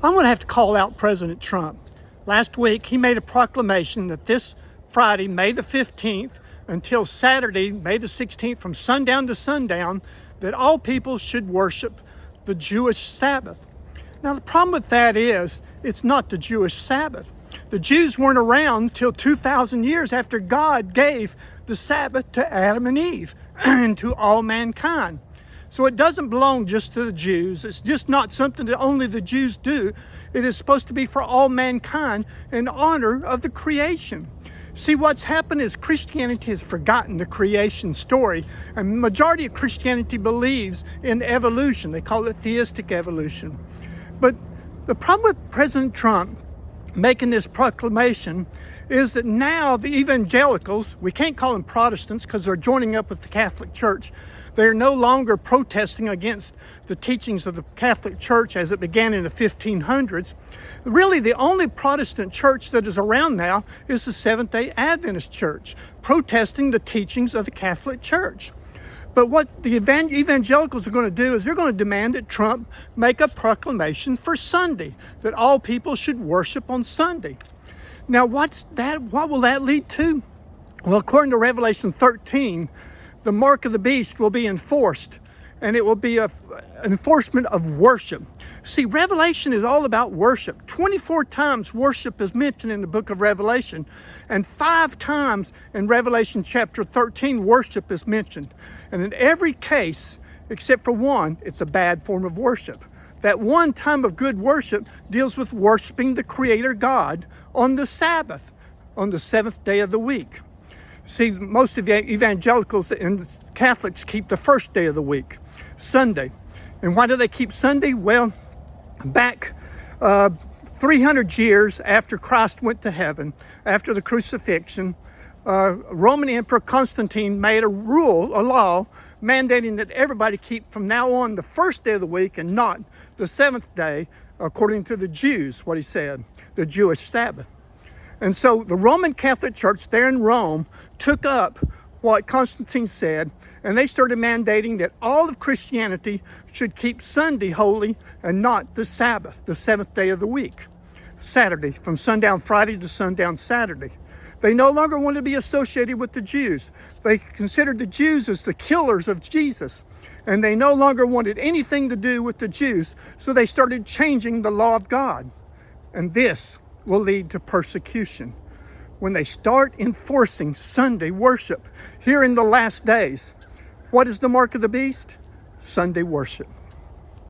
I'm going to have to call out President Trump. Last week, he made a proclamation that this Friday, May the 15th, until Saturday, May the 16th, from sundown to sundown, that all people should worship the Jewish Sabbath. Now, the problem with that is, it's not the Jewish Sabbath. The Jews weren't around till 2,000 years after God gave the Sabbath to Adam and Eve and to all mankind. So it doesn't belong just to the Jews. It's just not something that only the Jews do. It is supposed to be for all mankind in honor of the creation. See, what's happened is Christianity has forgotten the creation story, and the majority of Christianity believes in evolution. They call it theistic evolution. But the problem with President Trump making this proclamation is that now the evangelicals, we can't call them Protestants because they're joining up with the Catholic Church. They're no longer protesting against the teachings of the Catholic Church as it began in the 1500s. Really, the only Protestant church that is around now is the Seventh-day Adventist Church, protesting the teachings of the Catholic Church. But what the evangelicals are going to do is they're going to demand that Trump make a proclamation for Sunday, that all people should worship on Sunday. Now, what will that lead to? Well, according to Revelation 13, the mark of the beast will be enforced, and it will be an enforcement of worship. See, Revelation is all about worship. 24 times worship is mentioned in the book of Revelation, and 5 times in Revelation chapter 13, worship is mentioned. And in every case, except for one, it's a bad form of worship. That one time of good worship deals with worshiping the Creator God on the Sabbath, on the 7th day of the week. See, most of the evangelicals and Catholics keep the first day of the week, Sunday. And why do they keep Sunday? Well, back 300 years after Christ went to heaven, after the crucifixion, Roman Emperor Constantine made a law, mandating that everybody keep from now on the first day of the week and not the 7th day, according to the Jews, what he said, the Jewish Sabbath. And so the Roman Catholic Church there in Rome took up what Constantine said, and they started mandating that all of Christianity should keep Sunday holy and not the Sabbath, the 7th day of the week, Saturday, from sundown Friday to sundown Saturday. They no longer wanted to be associated with the Jews. They considered the Jews as the killers of Jesus, and they no longer wanted anything to do with the Jews, so they started changing the law of God. And this will lead to persecution. When they start enforcing Sunday worship here in the last days, what is the mark of the beast? Sunday worship.